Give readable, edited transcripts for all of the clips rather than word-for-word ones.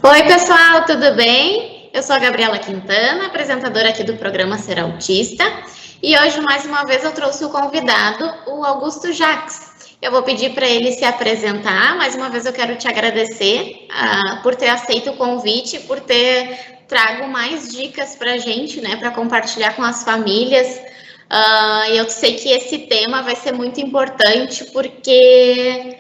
Oi, pessoal, tudo bem? Eu sou a Gabriela Quintana, apresentadora aqui do programa Ser Autista, e hoje, mais uma vez, eu trouxe o convidado, o Augusto Jacques. Eu vou pedir para ele se apresentar. Mais uma vez, eu quero te agradecer por ter aceito o convite, por ter trago mais dicas para a gente, né, para compartilhar com as famílias. E eu sei que esse tema vai ser muito importante, porque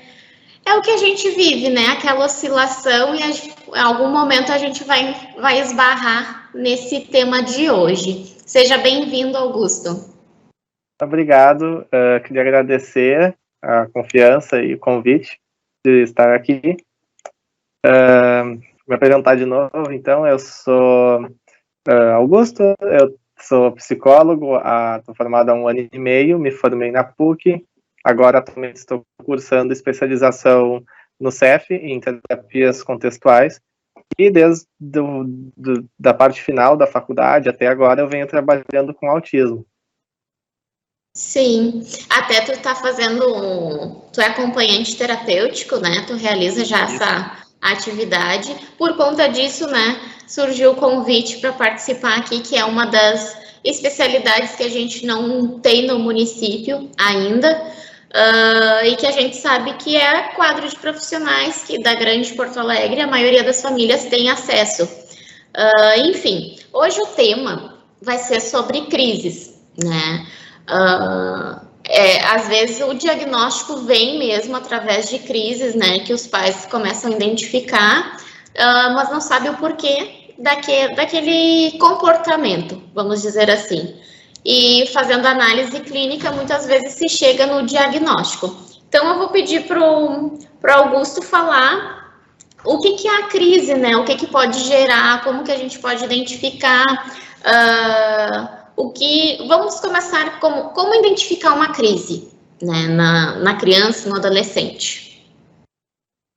é o que a gente vive, né? Aquela oscilação e em algum momento a gente vai esbarrar nesse tema de hoje. Seja bem-vindo, Augusto. Obrigado, queria agradecer a confiança e o convite de estar aqui. Me apresentar de novo, então, eu sou Augusto, eu sou psicólogo, estou formado há 1 ano e meio, me formei na PUC, agora atualmente estou cursando especialização no CEF, em terapias contextuais, e desde da parte final da faculdade até agora eu venho trabalhando com autismo. Sim, até tu tá tu é acompanhante terapêutico, né? Tu realiza já essa atividade. Por conta disso, né, surgiu o convite para participar aqui, que é uma das especialidades que a gente não tem no município ainda, e que a gente sabe que é quadro de profissionais que da Grande Porto Alegre a maioria das famílias tem acesso. Enfim, hoje o tema vai ser sobre crises, né? Às vezes o diagnóstico vem mesmo através de crises, né, que os pais começam a identificar, mas não sabem o porquê daquele comportamento, vamos dizer assim. E fazendo análise clínica, muitas vezes se chega no diagnóstico. Então, eu vou pedir para o Augusto falar o que é a crise, né? O que pode gerar, como que a gente pode identificar, vamos começar como identificar uma crise, né, na criança, no adolescente.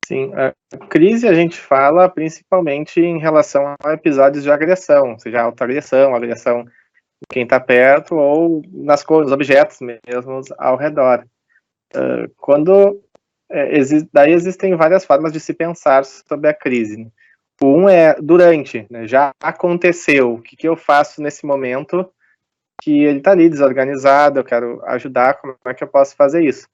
Sim, a crise a gente fala principalmente em relação a episódios de agressão, seja autoagressão, agressão de quem está perto ou nas coisas, objetos mesmo ao redor. Daí existem várias formas de se pensar sobre a crise. Um é durante, né, já aconteceu, o que eu faço nesse momento que ele está ali desorganizado, eu quero ajudar, como é que eu posso fazer isso?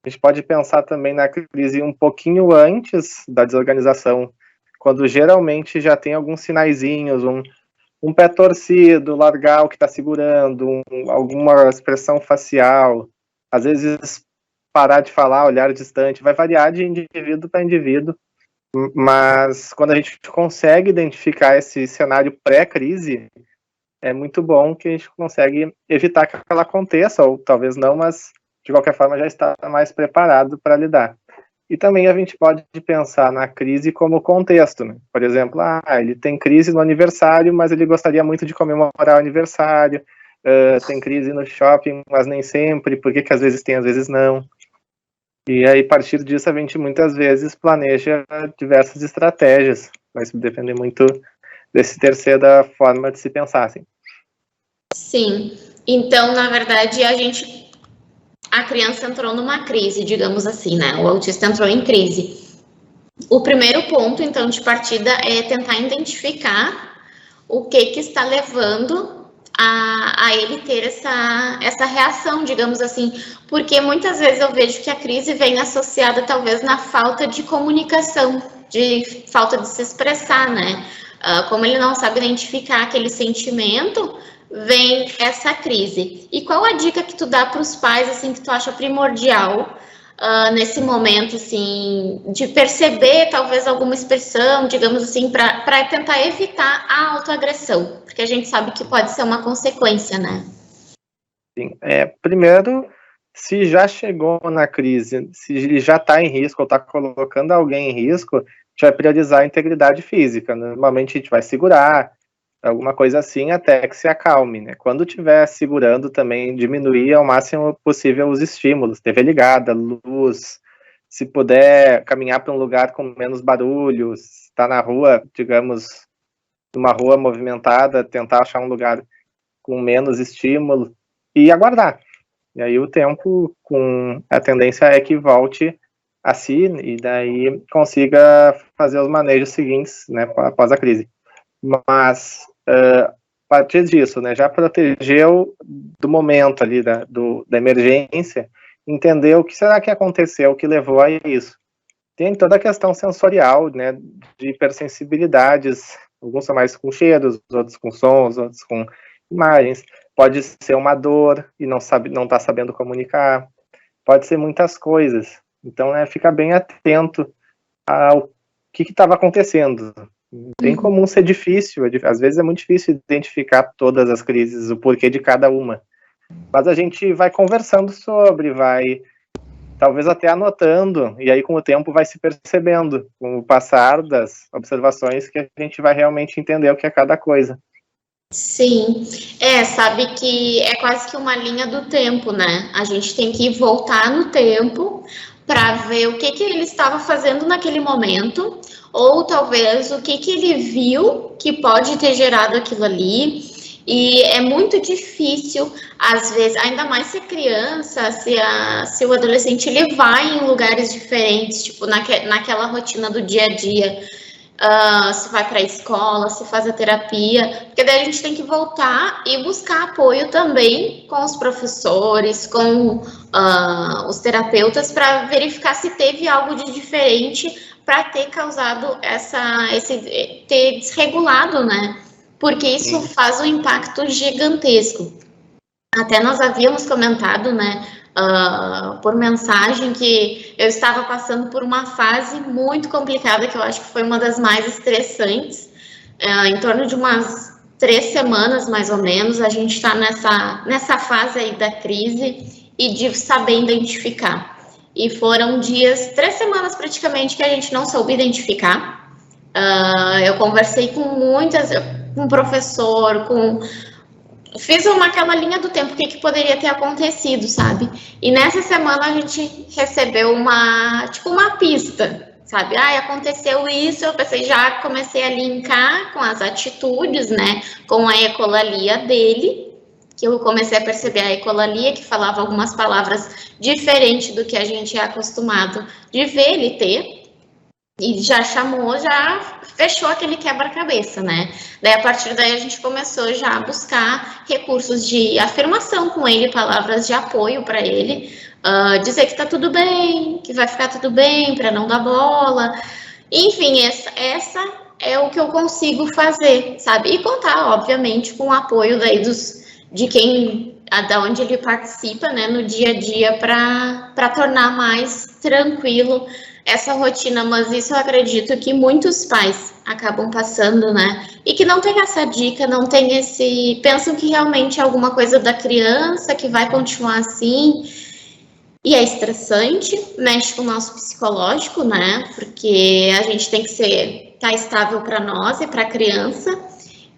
A gente pode pensar também na crise um pouquinho antes da desorganização, quando geralmente já tem alguns sinaizinhos, um pé torcido, largar o que está segurando, alguma expressão facial, às vezes parar de falar, olhar distante, vai variar de indivíduo para indivíduo, mas quando a gente consegue identificar esse cenário pré-crise, é muito bom que a gente consegue evitar que ela aconteça, ou talvez não, mas de qualquer forma já está mais preparado para lidar. E também a gente pode pensar na crise como contexto, né? Por exemplo, ele tem crise no aniversário, mas ele gostaria muito de comemorar o aniversário, tem crise no shopping, mas nem sempre, por que às vezes tem, às vezes não. E aí, a partir disso, a gente muitas vezes planeja diversas estratégias, vai depender muito desse terceira forma de se pensar, assim. Sim, então, na verdade, a criança entrou numa crise, digamos assim, né? O autista entrou em crise. O primeiro ponto, então, de partida é tentar identificar o que está levando a ele ter essa reação, digamos assim, porque muitas vezes eu vejo que a crise vem associada talvez na falta de comunicação, de falta de se expressar, né? Como ele não sabe identificar aquele sentimento, vem essa crise. E qual a dica que tu dá para os pais, assim, que tu acha primordial nesse momento, assim, de perceber talvez alguma expressão, digamos assim, para tentar evitar a autoagressão, porque a gente sabe que pode ser uma consequência, né? Sim. Primeiro, se já chegou na crise, se ele já está em risco ou está colocando alguém em risco, a gente vai priorizar a integridade física. Normalmente a gente vai segurar, alguma coisa assim, até que se acalme, né? Quando estiver segurando também, diminuir ao máximo possível os estímulos, TV ligada, luz, se puder caminhar para um lugar com menos barulho, se está na rua, digamos, numa rua movimentada, tentar achar um lugar com menos estímulo e aguardar. E aí o tempo, a tendência é que volte a si, e daí consiga fazer os manejos seguintes, né, após a crise. Mas, a partir disso, né, já protegeu do momento ali, da emergência, entender o que será que aconteceu, o que levou a isso. Tem toda a questão sensorial, né, de hipersensibilidades, alguns são mais com cheiros, outros com sons, outros com imagens. Pode ser uma dor e não está sabendo comunicar. Pode ser muitas coisas. Então, né, fica bem atento ao que estava acontecendo. Bem comum ser difícil, às vezes é muito difícil identificar todas as crises, o porquê de cada uma. Mas a gente vai conversando sobre, vai talvez até anotando, e aí com o tempo vai se percebendo, com o passar das observações, que a gente vai realmente entender o que é cada coisa. Sim, sabe que é quase que uma linha do tempo, né? A gente tem que voltar no tempo para ver o que ele estava fazendo naquele momento, ou talvez o que ele viu que pode ter gerado aquilo ali. E é muito difícil, às vezes, ainda mais se criança, se o adolescente ele vai em lugares diferentes, tipo naquela rotina do dia a dia. Se vai para a escola, se faz a terapia, porque daí a gente tem que voltar e buscar apoio também com os professores, com os terapeutas, para verificar se teve algo de diferente para ter causado ter desregulado, né? Porque isso faz um impacto gigantesco. Até nós havíamos comentado, né, por mensagem, que eu estava passando por uma fase muito complicada, que eu acho que foi uma das mais estressantes, em torno de umas 3 semanas, mais ou menos, a gente está nessa fase aí da crise e de saber identificar. E foram 3 semanas praticamente que a gente não soube identificar. Eu conversei com professor, fiz aquela linha do tempo, o que poderia ter acontecido, sabe? E nessa semana a gente recebeu uma pista, sabe? Aconteceu isso, eu já comecei a linkar com as atitudes, né? Com a ecolalia dele, que eu comecei a perceber a ecolalia, que falava algumas palavras diferentes do que a gente é acostumado de ver ele ter. E já fechou aquele quebra-cabeça, né? Daí, a partir daí, a gente começou já a buscar recursos de afirmação com ele, palavras de apoio para ele, dizer que tá tudo bem, que vai ficar tudo bem, para não dar bola. Enfim, essa é o que eu consigo fazer, sabe? E contar, obviamente, com o apoio daí de quem, da onde ele participa, né, no dia a dia, para tornar mais tranquilo essa rotina. Mas isso eu acredito que muitos pais acabam passando, né? E que não tem essa dica, não tem pensam que realmente é alguma coisa da criança, que vai continuar assim. E é estressante, mexe com o nosso psicológico, né? Porque a gente tem que estar estável para nós e para a criança.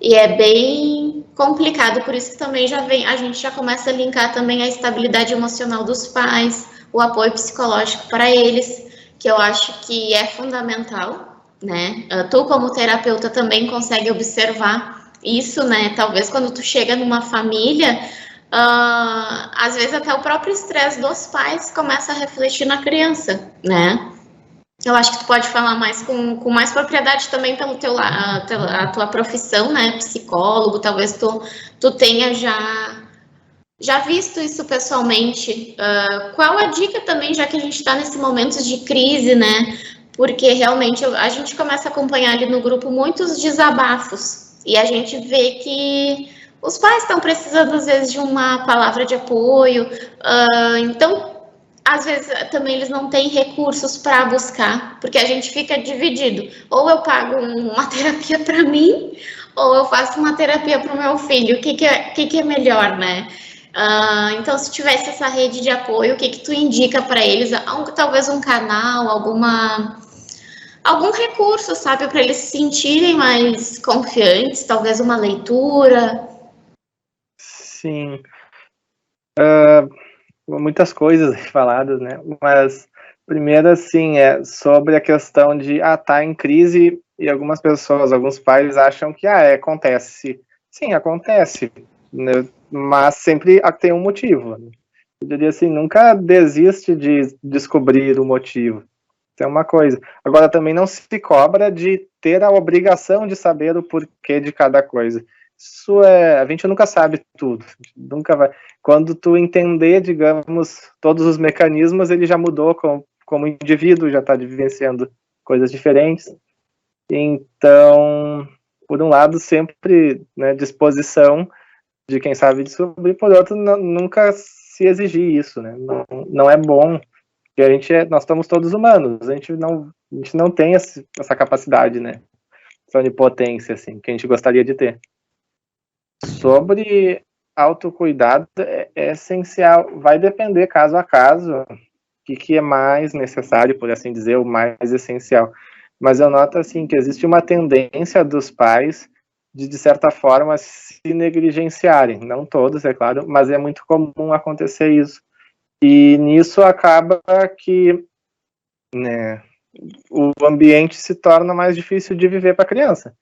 E é bem complicado, por isso que também a gente já começa a linkar também a estabilidade emocional dos pais, o apoio psicológico para eles, que eu acho que é fundamental, né? Tu, como terapeuta, também consegue observar isso, né? Talvez quando tu chega numa família, às vezes até o próprio estresse dos pais começa a refletir na criança, né? Eu acho que tu pode falar mais com mais propriedade também pelo a tua profissão, né? Psicólogo, talvez tu tenha já visto isso pessoalmente. Qual a dica também, já que a gente está nesse momento de crise, né? Porque realmente a gente começa a acompanhar ali no grupo muitos desabafos e a gente vê que os pais estão precisando, às vezes, de uma palavra de apoio. Então, às vezes, também eles não têm recursos para buscar, porque a gente fica dividido. Ou eu pago uma terapia para mim, ou eu faço uma terapia para o meu filho. O que é melhor, né? Então, se tivesse essa rede de apoio, o que tu indica para eles? Talvez um canal, algum recurso, sabe? Para eles se sentirem mais confiantes, talvez uma leitura. Sim. Muitas coisas faladas, né? Mas primeiro, assim, é sobre a questão de tá em crise, e algumas pessoas, alguns pais acham que acontece. Sim, acontece, né? Mas sempre tem um motivo. Eu diria assim, nunca desiste de descobrir o motivo. é uma coisa. Agora, também não se cobra de ter a obrigação de saber o porquê de cada coisa. Isso a gente nunca sabe tudo. Nunca vai. Quando tu entender, digamos, todos os mecanismos, ele já mudou como indivíduo, já está vivenciando coisas diferentes. Então, por um lado, sempre, né, disposição de quem sabe descobrir, por outro, nunca se exigir isso, né? Não é bom. Porque nós estamos todos humanos, a gente não tem essa capacidade, né? Essa onipotência, assim, que a gente gostaria de ter. Sobre autocuidado, é essencial, vai depender caso a caso, o que é mais necessário, por assim dizer, o mais essencial. Mas eu noto, assim, que existe uma tendência dos pais de certa forma, se negligenciarem. Não todos, é claro, mas é muito comum acontecer isso. E nisso acaba que, né, o ambiente se torna mais difícil de viver para a criança.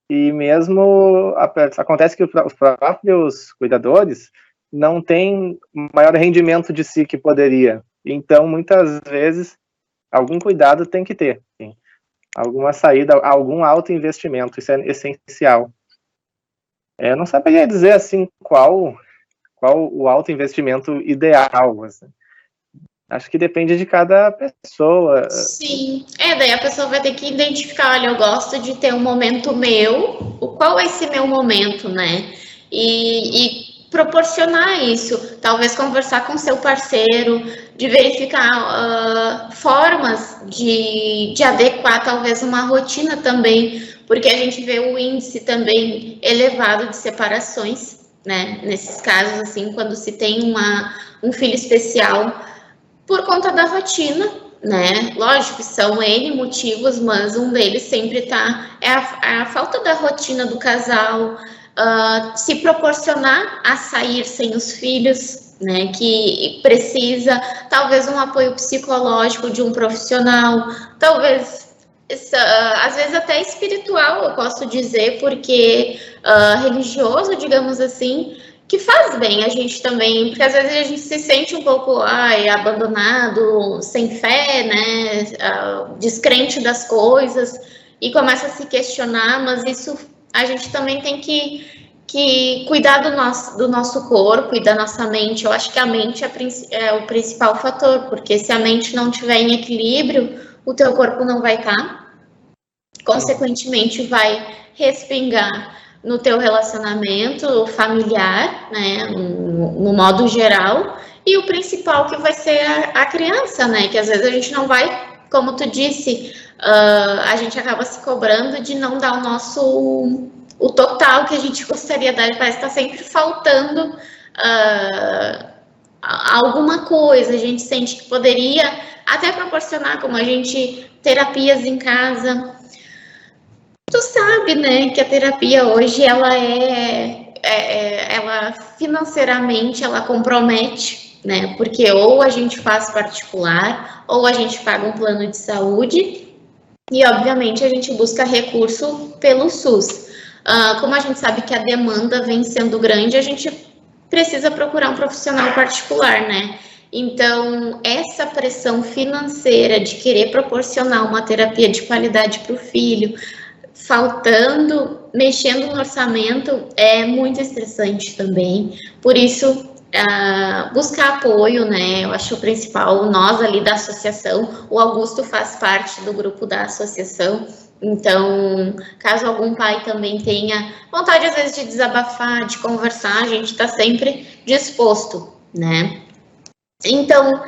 E mesmo acontece que os próprios cuidadores não têm maior rendimento de si que poderia. Então, muitas vezes, algum cuidado tem que ter. Sim. Alguma saída, algum alto investimento, isso é essencial. Eu não saberia dizer assim qual o alto investimento ideal. Assim. Acho que depende de cada pessoa. Sim, daí a pessoa vai ter que identificar, olha, eu gosto de ter um momento meu, qual é esse meu momento, né? E proporcionar isso, talvez conversar com seu parceiro, de verificar formas de adequar talvez uma rotina também, porque a gente vê o índice também elevado de separações, né? Nesses casos, assim, quando se tem um filho especial, por conta da rotina, né? Lógico, são N motivos, mas um deles sempre é a falta da rotina do casal, se proporcionar a sair sem os filhos, né? Que precisa, talvez, um apoio psicológico de um profissional, talvez, às vezes até espiritual, eu posso dizer, porque religioso, digamos assim, que faz bem a gente também, porque às vezes a gente se sente um pouco abandonado, sem fé, né, descrente das coisas, e começa a se questionar, mas isso a gente também tem que cuidar do nosso corpo e da nossa mente. Eu acho que a mente é o principal fator, porque se a mente não estiver em equilíbrio, o teu corpo não vai estar, consequentemente vai respingar no teu relacionamento familiar, né, no modo geral, e o principal que vai ser a criança, né, que às vezes a gente não vai, como tu disse, a gente acaba se cobrando de não dar o total que a gente gostaria de dar, parece que está sempre faltando alguma coisa, a gente sente que poderia até proporcionar, como a gente, terapias em casa. Tu sabe, né, que a terapia hoje, ela financeiramente, ela compromete, né, porque ou a gente faz particular, ou a gente paga um plano de saúde, e obviamente a gente busca recurso pelo SUS. Como a gente sabe que a demanda vem sendo grande, a gente precisa procurar um profissional particular, né? Então, essa pressão financeira de querer proporcionar uma terapia de qualidade para o filho, mexendo no orçamento, é muito estressante também. Por isso, buscar apoio, né? Eu acho o principal, nós ali da associação, o Augusto faz parte do grupo da associação, então, caso algum pai também tenha vontade, às vezes, de desabafar, de conversar, a gente está sempre disposto, né? Então,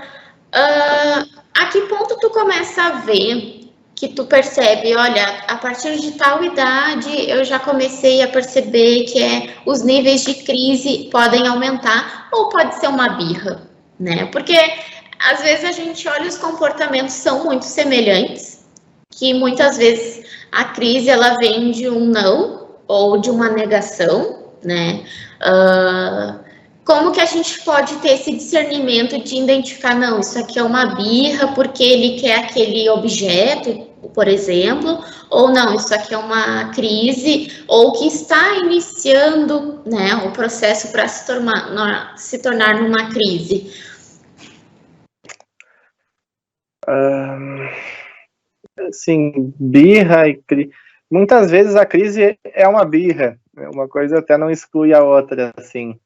a que ponto tu começa a ver que tu percebe, olha, a partir de tal idade eu já comecei a perceber que os níveis de crise podem aumentar, ou pode ser uma birra, né? Porque às vezes a gente olha, os comportamentos são muito semelhantes, que muitas vezes a crise ela vem de um não ou de uma negação, né? Como que a gente pode ter esse discernimento de identificar, não, isso aqui é uma birra porque ele quer aquele objeto, por exemplo, ou não, isso aqui é uma crise, ou que está iniciando, né, o processo para se tornar numa crise? assim, birra e muitas vezes a crise é uma birra, uma coisa até não exclui a outra, assim.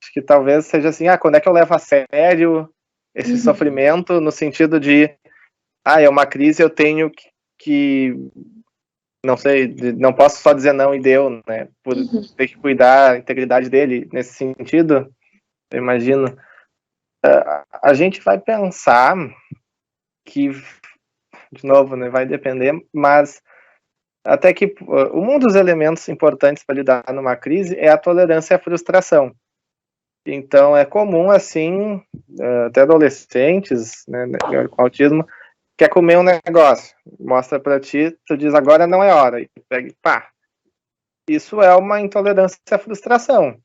Acho que talvez seja assim, quando é que eu levo a sério esse sofrimento, no sentido de, é uma crise, eu tenho que não sei, não posso só dizer não e deu, né, por ter que cuidar da integridade dele, nesse sentido, eu imagino. A gente vai pensar que, de novo, né, vai depender, mas até que um dos elementos importantes para lidar numa crise é a tolerância à frustração. Então, é comum, assim, até adolescentes, né, com autismo, quer comer um negócio, mostra para ti, tu diz, agora não é hora, e pega, pá. Isso é uma intolerância à frustração,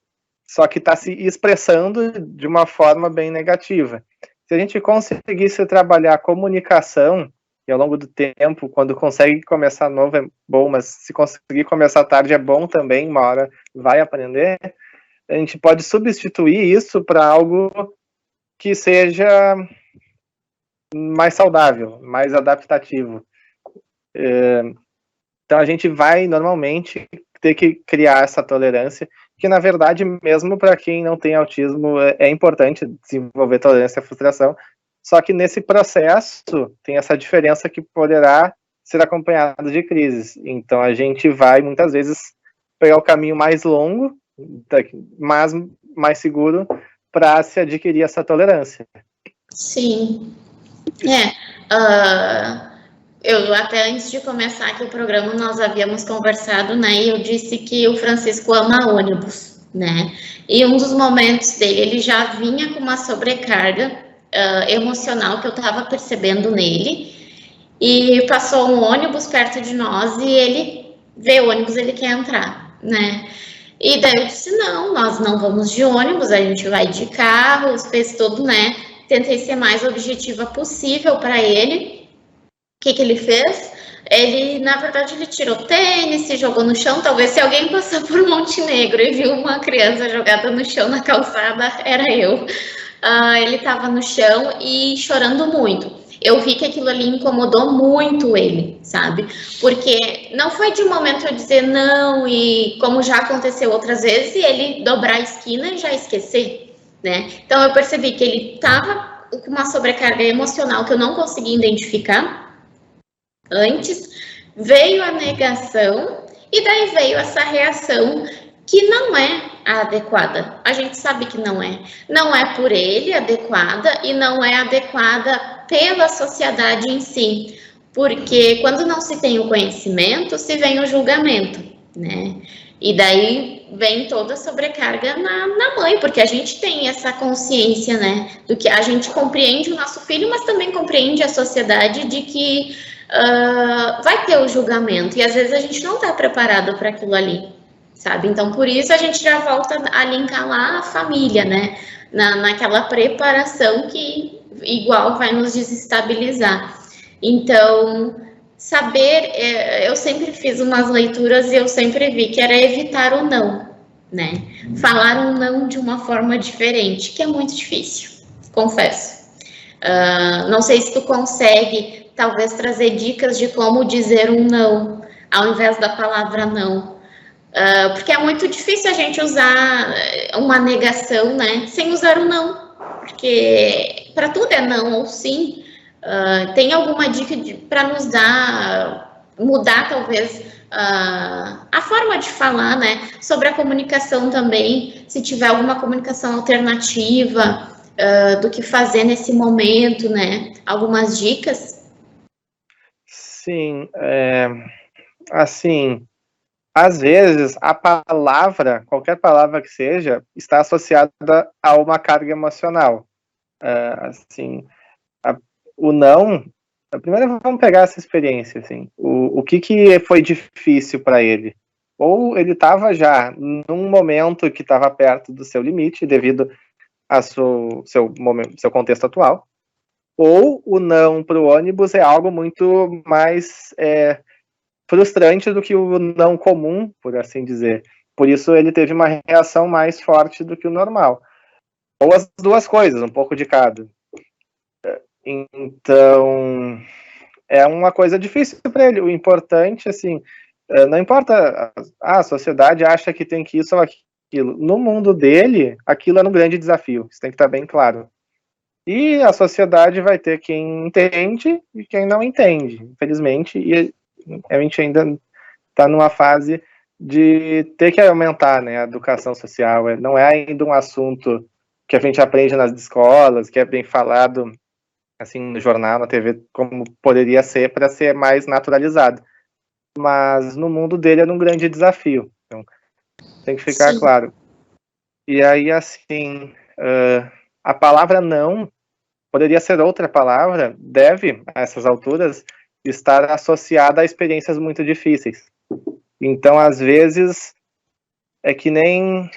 só que está se expressando de uma forma bem negativa. Se a gente conseguisse trabalhar a comunicação, e ao longo do tempo, quando consegue começar novo é bom, mas se conseguir começar tarde é bom também, uma hora vai aprender, a gente pode substituir isso para algo que seja mais saudável, mais adaptativo. Então a gente vai normalmente ter que criar essa tolerância, que na verdade, mesmo para quem não tem autismo, é importante desenvolver tolerância à frustração, só que nesse processo tem essa diferença que poderá ser acompanhada de crises. Então a gente vai muitas vezes pegar o caminho mais longo, mas mais seguro, para se adquirir essa tolerância. Sim. Eu até antes de começar aqui o programa, nós havíamos conversado, né, e eu disse que o Francisco ama ônibus, né, e um dos momentos dele, ele já vinha com uma sobrecarga emocional que eu estava percebendo nele, e passou um ônibus perto de nós e ele vê o ônibus, ele quer entrar, né, e daí eu disse, não, nós não vamos de ônibus, a gente vai de carro, fez tudo, né, tentei ser mais objetiva possível para ele. O que ele fez? Ele, na verdade, ele tirou tênis, se jogou no chão. Talvez se alguém passar por Montenegro e viu uma criança jogada no chão na calçada, era eu. Ele estava no chão e chorando muito. Eu vi que aquilo ali incomodou muito ele, sabe? Porque não foi de um momento eu dizer não, e como já aconteceu outras vezes, e ele dobrar a esquina e já esquecer, né? Então eu percebi que ele estava com uma sobrecarga emocional que eu não conseguia identificar antes, veio a negação e daí veio essa reação que não é a adequada. A gente sabe que não é. Não é por ele adequada e não é adequada pela sociedade em si. Porque quando não se tem o conhecimento, se vem o julgamento, né? E daí vem toda a sobrecarga na mãe, porque a gente tem essa consciência, né? Do que a gente compreende o nosso filho, mas também compreende a sociedade de que vai ter o julgamento, e às vezes a gente não está preparado para aquilo ali, sabe? Então, por isso a gente já volta a linkar lá a família, né? Naquela preparação que igual vai nos desestabilizar. Então, saber, eu sempre fiz umas leituras e eu sempre vi que era evitar o não, né? Falar um não de uma forma diferente, que é muito difícil, confesso. Não sei se tu consegue talvez trazer dicas de como dizer um não, ao invés da palavra não. Porque é muito difícil a gente usar uma negação, né, sem usar o não. Porque para tudo é não ou sim. Tem alguma dica para nos dar, mudar talvez a forma de falar, né, sobre a comunicação também, se tiver alguma comunicação alternativa, do que fazer nesse momento, né, algumas dicas? Sim, assim, às vezes a palavra, qualquer palavra que seja, está associada a uma carga emocional. Assim, o não, primeiro vamos pegar essa experiência, assim, o que foi difícil para ele? Ou ele estava já num momento que estava perto do seu limite, devido ao seu contexto atual, ou o não para o ônibus é algo muito mais frustrante do que o não comum, por assim dizer. Por isso ele teve uma reação mais forte do que o normal. Ou as duas coisas, um pouco de cada. Então, é uma coisa difícil para ele. O importante, assim, não importa, a sociedade acha que tem que isso ou aquilo. No mundo dele, aquilo é um grande desafio, isso tem que estar bem claro. E a sociedade vai ter quem entende e quem não entende, infelizmente, e a gente ainda está numa fase de ter que aumentar, né, a educação social. Não é ainda um assunto que a gente aprende nas escolas, que é bem falado assim no jornal, na TV, como poderia ser para ser mais naturalizado. Mas no mundo dele é um grande desafio. Então, tem que ficar claro. E aí, assim, a palavra não poderia ser outra palavra, deve, a essas alturas, estar associada a experiências muito difíceis. Então, às vezes, é que nem,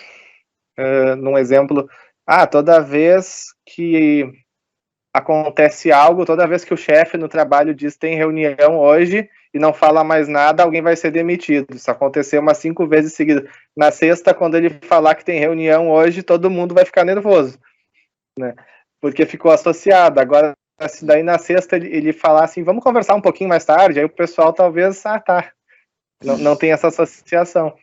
num exemplo, toda vez que acontece algo, toda vez que o chefe no trabalho diz tem reunião hoje e não fala mais nada, alguém vai ser demitido. Isso aconteceu umas 5 vezes seguidas. Na sexta, quando ele falar que tem reunião hoje, todo mundo vai ficar nervoso, né? Porque ficou associado. Agora, se daí na sexta ele falar assim, vamos conversar um pouquinho mais tarde, aí o pessoal talvez, tá. Não tem essa associação.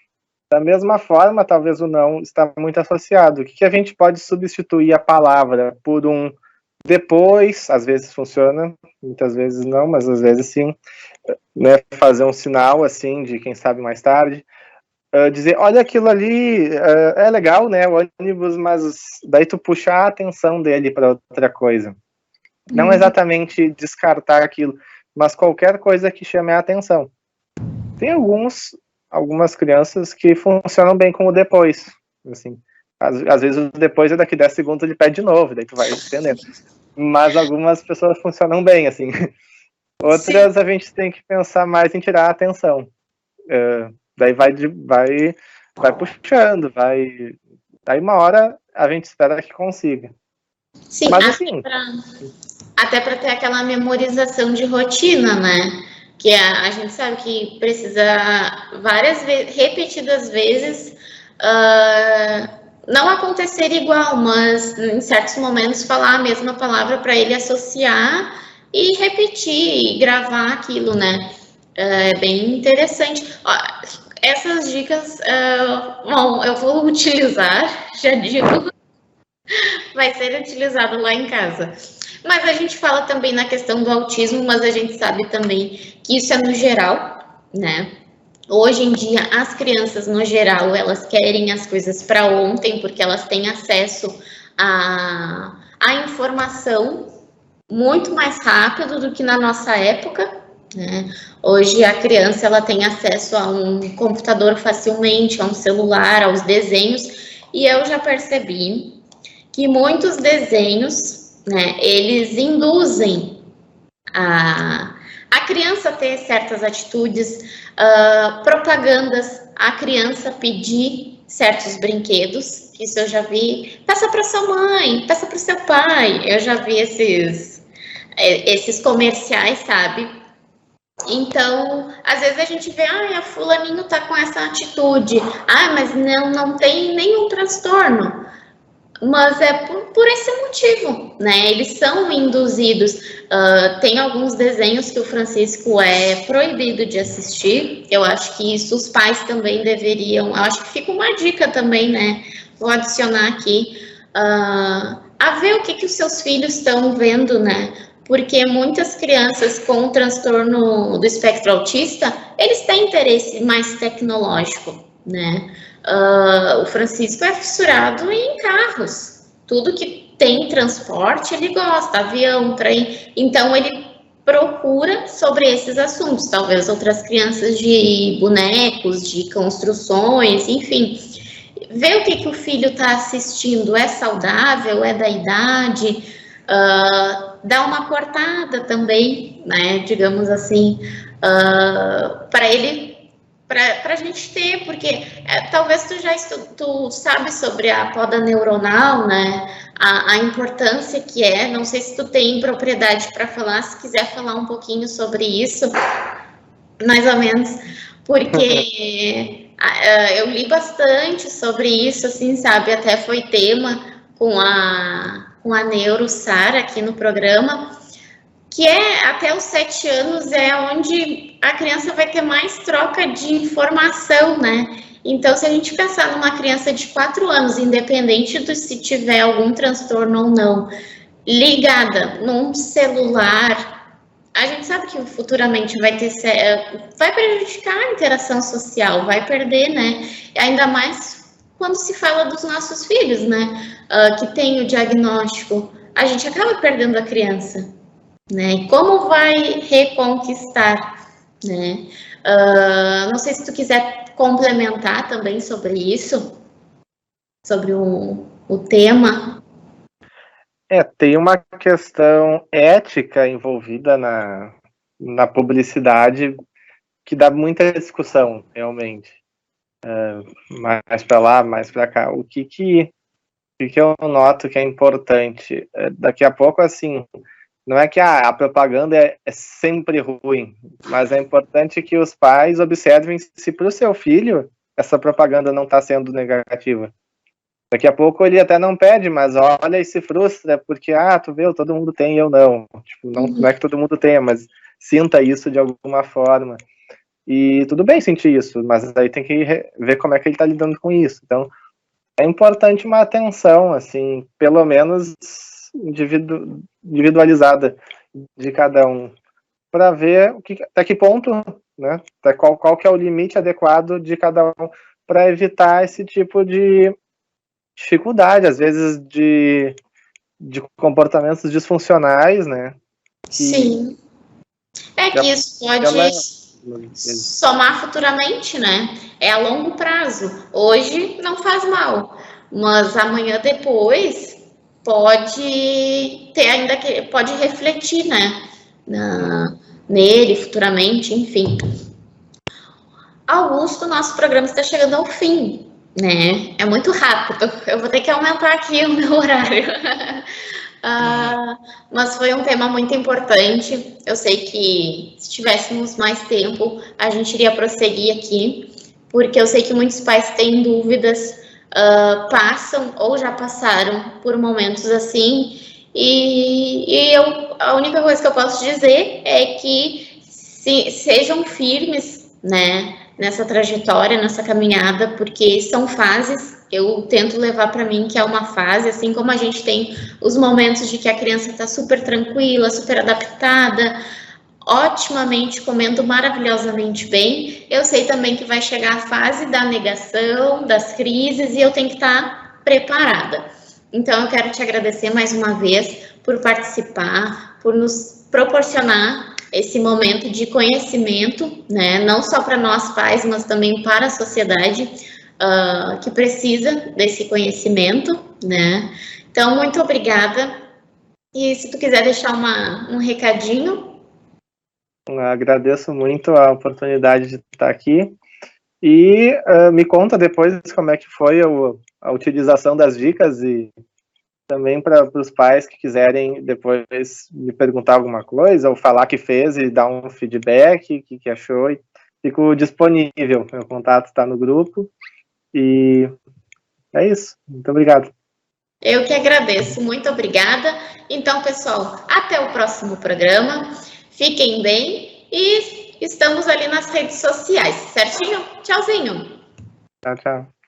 Da mesma forma, talvez o não está muito associado. O que a gente pode substituir a palavra por um depois? Às vezes funciona, muitas vezes não, mas às vezes sim, né? Fazer um sinal assim de quem sabe mais tarde, dizer, olha aquilo ali, é legal, né, o ônibus, mas daí tu puxar a atenção dele para outra coisa. Não exatamente descartar aquilo, mas qualquer coisa que chame a atenção. Tem algumas crianças que funcionam bem com o depois, assim. Às vezes o depois é daqui 10 segundos ele pede de novo, daí tu vai entendendo. Mas algumas pessoas funcionam bem, assim. Outras a gente tem que pensar mais em tirar a atenção. Daí vai puxando, Aí uma hora a gente espera que consiga. Sim, mas assim, até para ter aquela memorização de rotina, né? Que a gente sabe que precisa várias vezes, repetidas vezes, não acontecer igual, mas em certos momentos falar a mesma palavra para ele associar e repetir, e gravar aquilo, né? É bem interessante. Essas dicas, bom, eu vou utilizar, já digo, vai ser utilizado lá em casa. Mas a gente fala também na questão do autismo, mas a gente sabe também que isso é no geral, né? Hoje em dia, as crianças, no geral, elas querem as coisas para ontem, porque elas têm acesso à informação muito mais rápido do que na nossa época, né? Hoje a criança ela tem acesso a um computador facilmente, a um celular, aos desenhos, e eu já percebi que muitos desenhos, né, eles induzem a criança a ter certas atitudes, propagandas, a criança pedir certos brinquedos, isso eu já vi, peça para sua mãe, peça para o seu pai, eu já vi esses comerciais, sabe? Então, às vezes a gente vê, a fulaninho tá com essa atitude, mas não tem nenhum transtorno. Mas é por esse motivo, né? Eles são induzidos. Tem alguns desenhos que o Francisco é proibido de assistir. Eu acho que isso os pais também deveriam. Eu acho que fica uma dica também, né? Vou adicionar aqui. A ver o que os seus filhos estão vendo, né? Porque muitas crianças com transtorno do espectro autista, eles têm interesse mais tecnológico, né? O Francisco é fissurado em carros. Tudo que tem transporte, ele gosta, avião, trem. Então, ele procura sobre esses assuntos. Talvez outras crianças de bonecos, de construções, enfim. Ver o que o filho está assistindo é saudável, é da idade. Dá uma cortada também, né? Digamos assim, para ele... Para a gente ter, porque talvez tu sabe sobre a poda neuronal, né? A importância que é, não sei se tu tem propriedade para falar, se quiser falar um pouquinho sobre isso, mais ou menos, porque eu li bastante sobre isso, assim, sabe? Até foi tema com a Neuro Sara aqui no programa, que é até os 7 anos, é onde a criança vai ter mais troca de informação, né? Então, se a gente pensar numa criança de 4 anos, independente de se tiver algum transtorno ou não, ligada num celular, a gente sabe que futuramente vai prejudicar a interação social, vai perder, né? Ainda mais quando se fala dos nossos filhos, né? Que tem o diagnóstico, a gente acaba perdendo a criança, né? E como vai reconquistar, né? Não sei se tu quiser complementar também sobre isso, sobre o tema. Tem uma questão ética envolvida na publicidade que dá muita discussão, realmente. Mais para lá, mais para cá. O que eu noto que é importante? Daqui a pouco, assim, não é que a propaganda é sempre ruim, mas é importante que os pais observem se para o seu filho essa propaganda não está sendo negativa. Daqui a pouco ele até não pede, mas olha e se frustra, porque, tu vê, todo mundo tem e eu não. Tipo, não é que todo mundo tenha, mas sinta isso de alguma forma. E tudo bem sentir isso, mas aí tem que ver como é que ele está lidando com isso. Então, é importante uma atenção, assim, pelo menos individualizada de cada um, para ver até que ponto, né, até qual que é o limite adequado de cada um, para evitar esse tipo de dificuldade, às vezes, de comportamentos disfuncionais, né? Sim. Que isso pode somar futuramente, né? É a longo prazo. Hoje não faz mal, mas amanhã depois pode ter ainda que pode refletir, né? Nele futuramente, enfim. Augusto, nosso programa está chegando ao fim, né? É muito rápido. Eu vou ter que aumentar aqui o meu horário. Mas foi um tema muito importante. Eu sei que se tivéssemos mais tempo, a gente iria prosseguir aqui, porque eu sei que muitos pais têm dúvidas, passam ou já passaram por momentos assim, e a única coisa que eu posso dizer é que sejam firmes, né, nessa trajetória, nessa caminhada, porque são fases. Eu tento levar para mim que é uma fase, assim como a gente tem os momentos de que a criança está super tranquila, super adaptada, otimamente, comendo maravilhosamente bem. Eu sei também que vai chegar a fase da negação, das crises, e eu tenho que estar preparada. Então, eu quero te agradecer mais uma vez por participar, por nos proporcionar esse momento de conhecimento, né? Não só para nós pais, mas também para a sociedade, que precisa desse conhecimento, né? Então, muito obrigada. E se tu quiser deixar um recadinho. Agradeço muito a oportunidade de estar aqui. E me conta depois como é que foi a utilização das dicas, e também para os pais que quiserem depois me perguntar alguma coisa, ou falar que fez e dar um feedback, que achou. Fico disponível. Meu contato está no grupo. E é isso. Muito obrigado. Eu que agradeço. Muito obrigada. Então, pessoal, até o próximo programa. Fiquem bem e estamos ali nas redes sociais, certinho? Tchauzinho. Tchau, tchau.